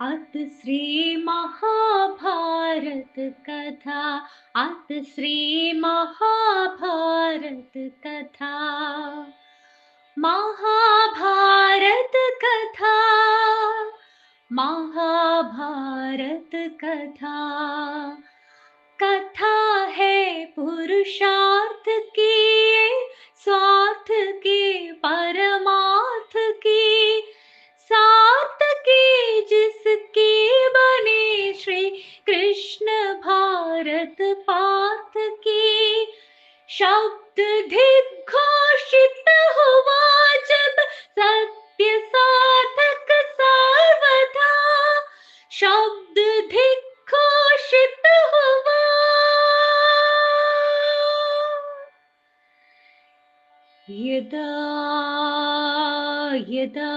अथ श्री महाभारत कथा। अथ श्री महाभारत कथा। महाभारत कथा। महाभारत कथा। कथा है पुरुषार्थ की, स्वार्थ के परमार्थ की, सार्थ की जिसकी बने श्री कृष्ण भारत पार्थ की। शब्द दिग्घोषित हुआ जब सत्य साधक सर्वथा। शब्द दिग्घोषित हुआ यदा यदा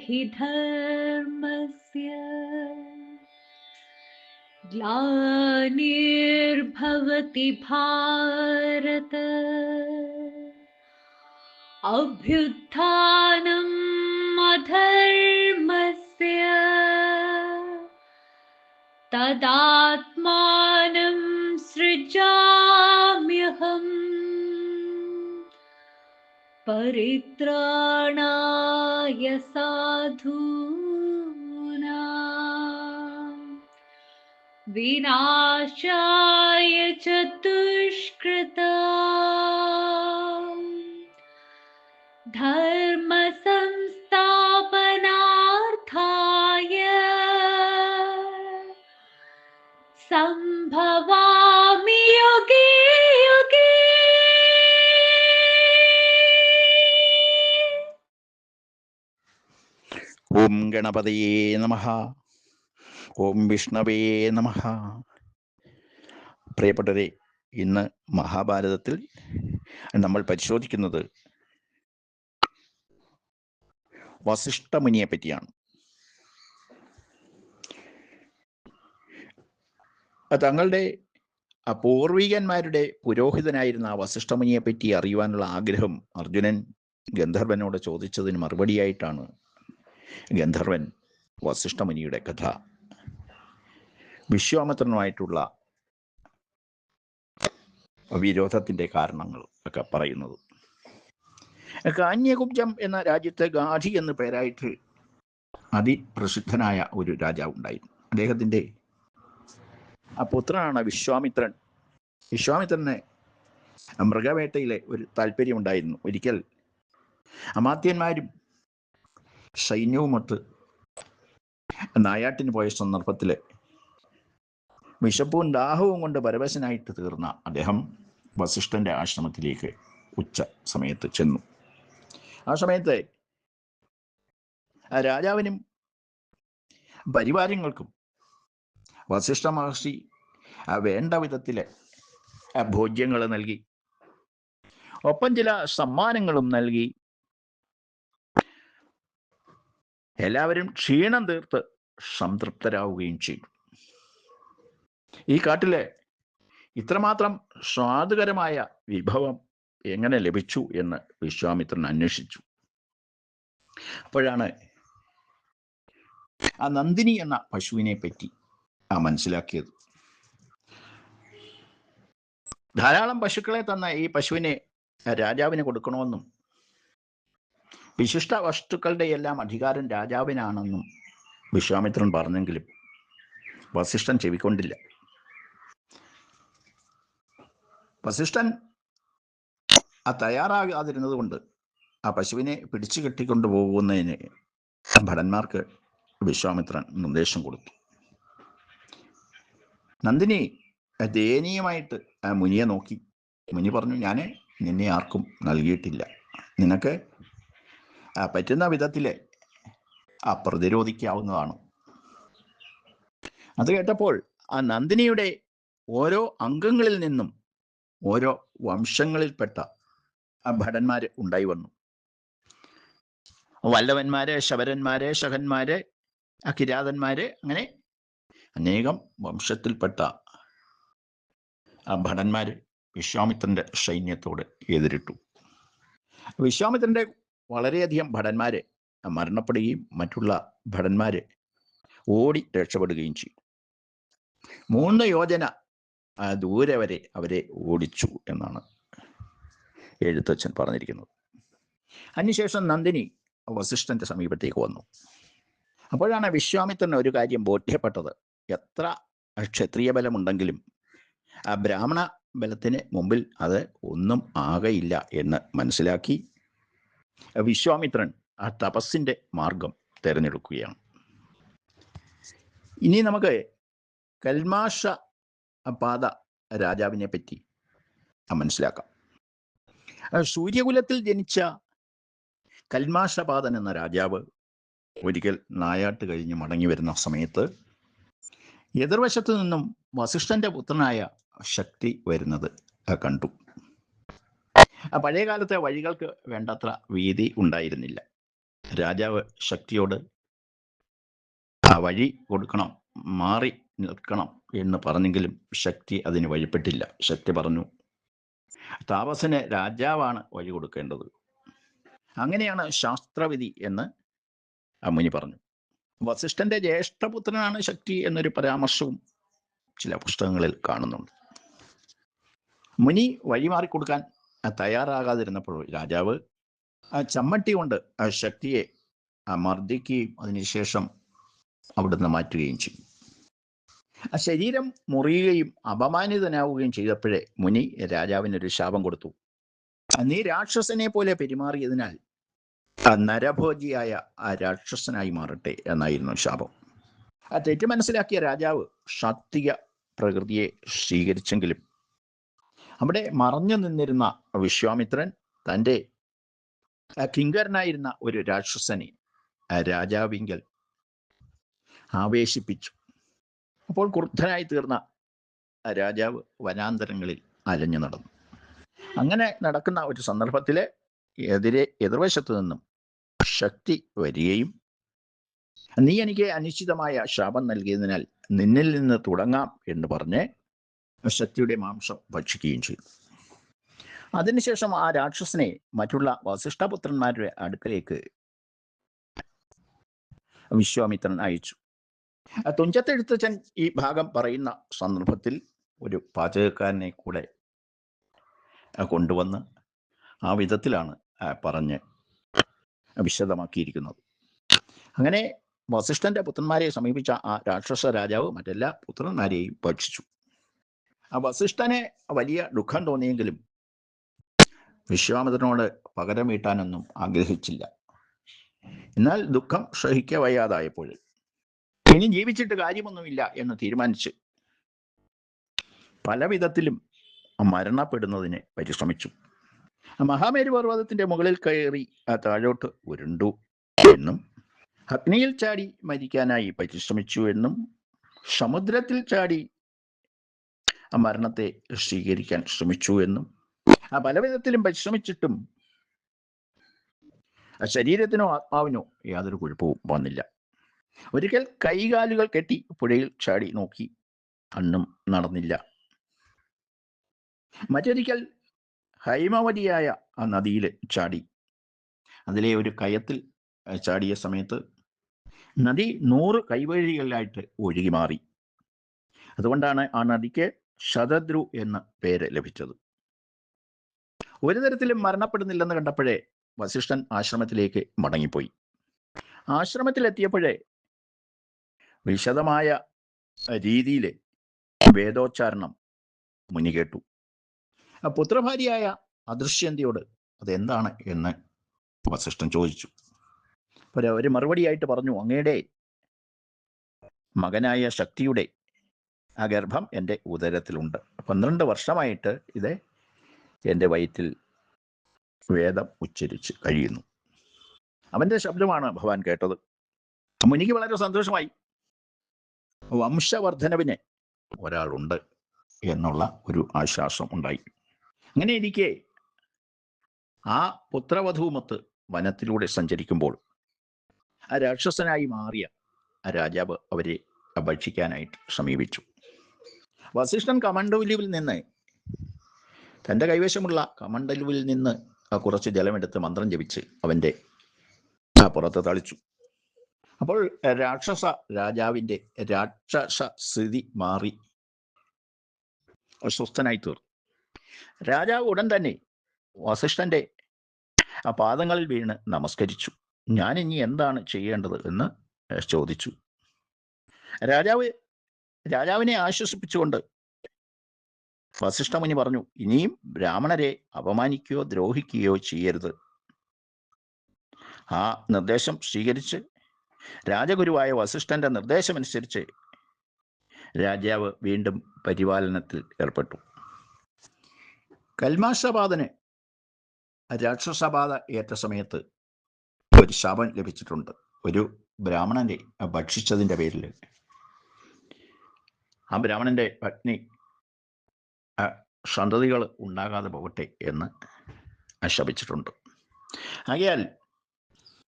हि धर्मस्य ग्लानिर्भवति भारत, अभ्युत्थानम् अधर्मस्य तदात्मानं सृजाम्यहम्, परित्राणाय साधूनां विनाशाय च दुष्कृतां, धर्म संस्थापनार्थाय संभवामि युगे युगे। ഓം ഗണപതയേ നമഃ. ഓം വിഷ്ണവേ നമഃ. പ്രിയപ്പെട്ടവരെ, ഇന്ന് മഹാഭാരതത്തിൽ നമ്മൾ പരിശോധിക്കുന്നത് വസിഷ്ഠമുനിയെ പറ്റിയാണ്. തങ്ങളുടെ പൂർവികന്മാരുടെ പുരോഹിതനായിരുന്ന ആ വസിഷ്ഠമുനിയെ പറ്റി അറിയുവാനുള്ള ആഗ്രഹം അർജുനൻ ഗന്ധർവനോട് ചോദിച്ചതിന് മറുപടിയായിട്ടാണ് ഗന്ധർവൻ വസിഷ്ഠമുനിയുടെ കഥ, വിശ്വാമിത്രനുമായിട്ടുള്ള വിരോധത്തിന്റെ കാരണങ്ങൾ ഒക്കെ പറയുന്നത്. കാന്യകുബ്ജം എന്ന രാജ്യത്ത് ഗാധി എന്ന പേരായിട്ട് അതിപ്രസിദ്ധനായ ഒരു രാജാവ് ഉണ്ടായിരുന്നു. അദ്ദേഹത്തിന്റെ പുത്രനാണ് വിശ്വാമിത്രൻ. വിശ്വാമിത്രന് മൃഗവേട്ടയിലെ ഒരു താല്പര്യം ഉണ്ടായിരുന്നു. ഒരിക്കൽ അമാത്യന്മാരും സൈന്യവുമൊത്ത് നായാട്ടിന് പോയ സന്ദർഭത്തിൽ വിശപ്പും ദാഹവും കൊണ്ട് പരവശനായിട്ട് തീർന്ന അദ്ദേഹം വസിഷ്ഠന്റെ ആശ്രമത്തിലേക്ക് ഉച്ച സമയത്ത് ചെന്നു. ആ സമയത്ത് രാജാവിനും പരിവാരങ്ങൾക്കും വസിഷ്ഠ മഹർഷി വേണ്ട വിധത്തില് ഭോജ്യങ്ങൾ നൽകി, ഒപ്പം ചില സമ്മാനങ്ങളും നൽകി. എല്ലാവരും ക്ഷീണം തീർത്ത് സംതൃപ്തരാവുകയും ചെയ്തു. ഈ കാട്ടിലെ ഇത്രമാത്രം സ്വാദുകരമായ വിഭവം എങ്ങനെ ലഭിച്ചു എന്ന് വിശ്വാമിത്രൻ അന്വേഷിച്ചു. അപ്പോഴാണ് ആ നന്ദിനി എന്ന പശുവിനെ പറ്റി മനസ്സിലാക്കിയത്. ധാരാളം പശുക്കളെ തന്ന ഈ പശുവിനെ രാജാവിന് കൊടുക്കണമെന്നും വിശിഷ്ട വസ്തുക്കളുടെ എല്ലാം അധികാരം രാജാവിനാണെന്നും വിശ്വാമിത്രൻ പറഞ്ഞെങ്കിലും വസിഷ്ഠൻ ചെവിക്കൊണ്ടില്ല. വസിഷ്ഠൻ തയ്യാറാകാതിരുന്നത് കൊണ്ട് ആ പശുവിനെ പിടിച്ചു കെട്ടിക്കൊണ്ടു പോകുന്നതിന് ഭടന്മാർക്ക് വിശ്വാമിത്രൻ നിർദ്ദേശം കൊടുത്തു. നന്ദിനി ദയനീയമായിട്ട് ആ മുനിയെ നോക്കി. മുനി പറഞ്ഞു, ഞാൻ നിന്നെ ആർക്കും നൽകിയിട്ടില്ല, നിനക്ക് പറ്റുന്ന വിധത്തിൽ പ്രതിരോധിക്കാവുന്നതാണ്. അത് കേട്ടപ്പോൾ ആ നന്ദിനിയുടെ ഓരോ അംഗങ്ങളിൽ നിന്നും ഓരോ വംശങ്ങളിൽപ്പെട്ട ഭടന്മാര് ഉണ്ടായി വന്നു. വല്ലവന്മാര്, ശബരന്മാര്, ശകന്മാര്, കിരാതന്മാര്, അങ്ങനെ അനേകം വംശത്തിൽപ്പെട്ട ഭടന്മാര് വിശ്വാമിത്രന്റെ സൈന്യത്തോട് എതിരിട്ടു. വിശ്വാമിത്രന്റെ വളരെയധികം ഭടന്മാര് മരണപ്പെടുകയും മറ്റുള്ള ഭടന്മാര് ഓടി രക്ഷപ്പെടുകയും ചെയ്തു. 3 യോജന ദൂരെ വരെ അവരെ ഓടിച്ചു എന്നാണ് എഴുത്തച്ഛൻ പറഞ്ഞിരിക്കുന്നത്. അതിനുശേഷം നന്ദിനി വസിഷ്ഠന്റെ സമീപത്തേക്ക് വന്നു. അപ്പോഴാണ് വിശ്വാമിത്രന് ഒരു കാര്യം ബോധ്യപ്പെട്ടത്. എത്ര ക്ഷത്രിയ ബലമുണ്ടെങ്കിലും ആ ബ്രാഹ്മണ ബലത്തിന് മുമ്പിൽ അത് ഒന്നും ആകയില്ല എന്ന് മനസ്സിലാക്കി വിശ്വാമിത്രൻ ആ തപസ്സിന്റെ മാർഗം തിരഞ്ഞെടുക്കുകയാണ്. ഇനി നമുക്ക് കൽമാഷ പാത രാജാവിനെ പറ്റി മനസ്സിലാക്കാം. സൂര്യകുലത്തിൽ ജനിച്ച കൽമാഷപാതൻ എന്ന രാജാവ് ഒരിക്കൽ നായാട്ട് കഴിഞ്ഞ് മടങ്ങി വരുന്ന സമയത്ത് എതിർവശത്തു നിന്നും വസിഷ്ഠന്റെ പുത്രനായ ശക്തി വരുന്നത് കണ്ടു. പഴയ കാലത്തെ വഴികൾക്ക് വേണ്ടത്ര വീതി ഉണ്ടായിരുന്നില്ല. രാജാവ് ശക്തിയോട് ആ വഴി കൊടുക്കണം, മാറി നിൽക്കണം എന്ന് പറഞ്ഞെങ്കിലും ശക്തി അതിന് വഴിപ്പെട്ടില്ല. ശക്തി പറഞ്ഞു, താപസന് രാജാവാണ് വഴി കൊടുക്കേണ്ടത്. അങ്ങനെയാണ് ശാസ്ത്രവിധി എന്ന് മുനി പറഞ്ഞു. വസിഷ്ഠന്റെ ജ്യേഷ്ഠപുത്രനാണ് ശക്തി എന്നൊരു പരാമർശവും ചില പുസ്തകങ്ങളിൽ കാണുന്നുണ്ട്. മുനി വഴിമാറി കൊടുക്കാൻ തയ്യാറാകാതിരുന്നപ്പോൾ രാജാവ് ചമ്മട്ടി കൊണ്ട് ശക്തിയെ മർദ്ദിക്കുകയും അതിനുശേഷം അവിടുന്ന് മാറ്റുകയും ചെയ്യും. ശരീരം മുറിയുകയും അപമാനിതനാവുകയും ചെയ്തപ്പോഴേ മുനി രാജാവിനൊരു ശാപം കൊടുത്തു. നീ രാക്ഷസനെ പോലെ പെരുമാറിയതിനാൽ നരഭോജിയായ ആ രാക്ഷസനായി മാറട്ടെ എന്നായിരുന്നു ശാപം. ആ തെറ്റ് മനസ്സിലാക്കിയ രാജാവ് സാത്വിക പ്രകൃതിയെ സ്വീകരിച്ചെങ്കിലും അവിടെ മറഞ്ഞു നിന്നിരുന്ന വിശ്വാമിത്രൻ തൻ്റെ കിങ്കരനായിരുന്ന ഒരു രാക്ഷസനെ രാജാവിങ്കൽ ആവേശിപ്പിച്ചു. അപ്പോൾ ക്രുദ്ധനായി തീർന്ന രാജാവ് വനാന്തരങ്ങളിൽ അലഞ്ഞു നടന്നു. അങ്ങനെ നടക്കുന്ന ഒരു സന്ദർഭത്തിൽ എതിർവശത്തു നിന്നും ശക്തി വരികയും നീ എനിക്ക് അനിശ്ചിതമായ ശാപം നൽകിയതിനാൽ നിന്നിൽ നിന്ന് തുടങ്ങാം എന്ന് പറഞ്ഞ് ശക്തിയുടെ മാംസം ഭക്ഷിക്കുകയും ചെയ്തു. അതിനുശേഷം ആ രാക്ഷസനെ മറ്റുള്ള വസിഷ്ഠപുത്രന്മാരുടെ അടുക്കലേക്ക് വിശ്വാമിത്രൻ അയച്ചു. തുഞ്ചത്തെഴുത്തച്ഛൻ ഈ ഭാഗം പറയുന്ന സന്ദർഭത്തിൽ ഒരു പാചകക്കാരനെ കൂടെ കൊണ്ടുവന്ന് ആ വിധത്തിലാണ് പറഞ്ഞ് വിശദമാക്കിയിരിക്കുന്നത്. അങ്ങനെ വസിഷ്ഠന്റെ പുത്രന്മാരെ സമീപിച്ച ആ രാക്ഷസ രാജാവ് മറ്റെല്ലാ പുത്രന്മാരെയും ഭക്ഷിച്ചു. ആ വസിഷ്ഠനെ വലിയ ദുഃഖം തോന്നിയെങ്കിലും വിശ്വാമിത്രനോട് പകരം വീട്ടാനൊന്നും ആഗ്രഹിച്ചില്ല. എന്നാൽ ദുഃഖം സഹിക്ക വയ്യാതായപ്പോൾ ഇനി ജീവിച്ചിട്ട് കാര്യമൊന്നുമില്ല എന്ന് തീരുമാനിച്ച് പല വിധത്തിലും മരണപ്പെടുന്നതിന് പരിശ്രമിച്ചു. മഹാമേരു പർവ്വതത്തിന്റെ മുകളിൽ കയറി താഴോട്ട് ഉരുണ്ടു എന്നും അഗ്നിയിൽ ചാടി മരിക്കാനായി പരിശ്രമിച്ചു എന്നും സമുദ്രത്തിൽ ചാടി മരണത്തെ സ്വീകരിക്കാൻ ശ്രമിച്ചു എന്നും പല വിധത്തിലും പരിശ്രമിച്ചിട്ടും ശരീരത്തിനോ ആത്മാവിനോ യാതൊരു കുഴപ്പവും വന്നില്ല. ഒരിക്കൽ കൈകാലുകൾ കെട്ടി പുഴയിൽ ചാടി നോക്കി, അന്നും നടന്നില്ല. മറ്റൊരിക്കൽ ഹൈമവതിയായ ആ നദിയിൽ ചാടി. അതിലെ ഒരു കയത്തിൽ ചാടിയ സമയത്ത് നദി 100 കൈവഴികളിലായിട്ട് ഒഴുകി മാറി. അതുകൊണ്ടാണ് ആ നദിക്ക് ശതദ്രു എന്ന പേര് ലഭിച്ചത്. ഒരു തരത്തിലും മരണപ്പെടുന്നില്ലെന്ന് കണ്ടപ്പോഴേ വസിഷ്ഠൻ ആശ്രമത്തിലേക്ക് മടങ്ങിപ്പോയി. ആശ്രമത്തിലെത്തിയപ്പോഴേ വിശദമായ രീതിയിൽ വേദോച്ചാരണം മുനി കേട്ടു. പുത്രഭാര്യയായ അദൃശ്യന്തിയോട് അതെന്താണ് എന്ന് വസിഷ്ഠൻ ചോദിച്ചു. അപ്പോൾ അവർ മറുപടിയായിട്ട് പറഞ്ഞു, അങ്ങയുടെ മകനായ ശക്തിയുടെ ആ ഗർഭം എൻ്റെ ഉദരത്തിലുണ്ട്. 12 വർഷമായിട്ട് ഇത് എൻ്റെ വയറ്റിൽ വേദം ഉച്ചരിച്ച് കഴിയുന്നു. അവൻ്റെ ശബ്ദമാണ് ഭഗവാൻ കേട്ടത്. മുനിക്ക് വളരെ സന്തോഷമായി. വംശവർദ്ധനവിന് ഒരാളുണ്ട് എന്നുള്ള ഒരു ആശ്വാസം ഉണ്ടായി. അങ്ങനെ ഇരിക്കെ ആ പുത്രവധൂമത്ത് വനത്തിലൂടെ സഞ്ചരിക്കുമ്പോൾ ആ രാക്ഷസനായി മാറിയ ആ രാജാവ് അവരെ ഭക്ഷിക്കാനായിട്ട് സമീപിച്ചു. വസിഷ്ഠൻ കമണ്ഡലുവിൽ നിന്ന് തൻ്റെ കൈവശമുള്ള കമണ്ഡലുവിൽ നിന്ന് കുറച്ച് ജലമെടുത്ത് മന്ത്രം ജപിച്ച് അവൻ്റെ പുറത്ത് തളിച്ചു. അപ്പോൾ രാക്ഷസ രാജാവിൻ്റെ രാക്ഷസ സ്ഥിതി മാറി അസ്വസ്ഥനായി തീർന്നു. രാജാവ് ഉടൻ തന്നെ വസിഷ്ഠന്റെ ആ പാദങ്ങളിൽ വീണ് നമസ്കരിച്ചു. ഞാൻ ഇനി എന്താണ് ചെയ്യേണ്ടത് എന്ന് ചോദിച്ചു. രാജാവിനെ ആശ്വസിപ്പിച്ചുകൊണ്ട് വസിഷ്ഠമുനി പറഞ്ഞു, ഇനിയും ബ്രാഹ്മണരെ അപമാനിക്കുകയോ ദ്രോഹിക്കുകയോ ചെയ്യരുത്. ആ നിർദ്ദേശം സ്വീകരിച്ച് രാജഗുരുവായ വസിഷ്ഠന്റെ നിർദ്ദേശമനുസരിച്ച് രാജാവ് വീണ്ടും പരിപാലനത്തിൽ ഏർപ്പെട്ടു. കൽമാശപാതന് രാക്ഷസബാധ ഏറ്റ സമയത്ത് ഒരു ശാപം ലഭിച്ചിട്ടുണ്ട്. ഒരു ബ്രാഹ്മണനെ ഭക്ഷിച്ചതിൻ്റെ പേരിൽ ആ ബ്രാഹ്മണന്റെ പത്നി സന്തതികൾ ഉണ്ടാകാതെ പോകട്ടെ എന്ന് ശപിച്ചിട്ടുണ്ട്. ആകയാൽ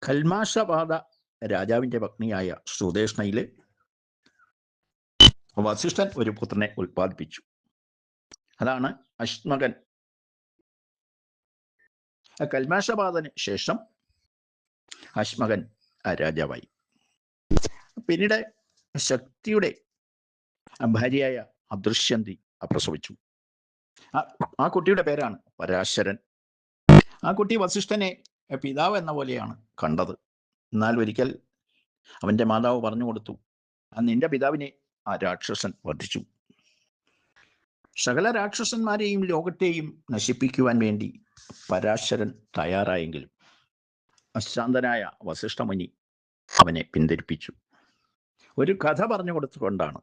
കൽമാശപാത രാജാവിൻ്റെ പത്നിയായ സുദേഷ്ണയിൽ വസിഷ്ഠൻ ഒരു പുത്രനെ ഉൽപ്പാദിപ്പിച്ചു. അതാണ് അശ്മകൻ. കൽമാശപാതന് ശേഷം അശ്മകൻ രാജാവായി. പിന്നീട് ശക്തിയുടെ ഭാര്യയായ അദൃശ്യന്തി പ്രസവിച്ചു. ആ കുട്ടിയുടെ പേരാണ് പരാശരൻ. ആ കുട്ടി വസിഷ്ഠനെ പിതാവ് എന്ന പോലെയാണ് കണ്ടത്. എന്നാൽ ഒരിക്കൽ അവൻ്റെ മാതാവ് പറഞ്ഞു കൊടുത്തു, നിന്റെ പിതാവിനെ ആ രാക്ഷസൻ വധിച്ചു. സകല രാക്ഷസന്മാരെയും ലോകത്തെയും നശിപ്പിക്കുവാൻ വേണ്ടി പരാശരൻ തയ്യാറായെങ്കിലും അശാന്തനായ വസിഷ്ഠമുനി അവനെ പിന്തിരിപ്പിച്ചു. ഒരു കഥ പറഞ്ഞു കൊടുത്തുകൊണ്ടാണ്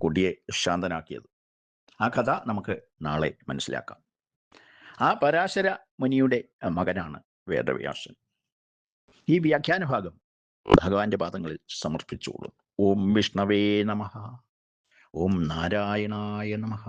കുട്ടിയെ ശാന്തനാക്കിയത്. ആ കഥ നമുക്ക് നാളെ മനസ്സിലാക്കാം. ആ പരാശര മുനിയുടെ മകനാണ് വേദവ്യാസൻ. ഈ വ്യാഖ്യാന ഭാഗം ഭഗവാന്റെ പാദങ്ങളിൽ സമർപ്പിച്ചുകൊള്ളും. ഓം വിഷ്ണവേ നമഃ. ഓം നാരായണായ നമഃ.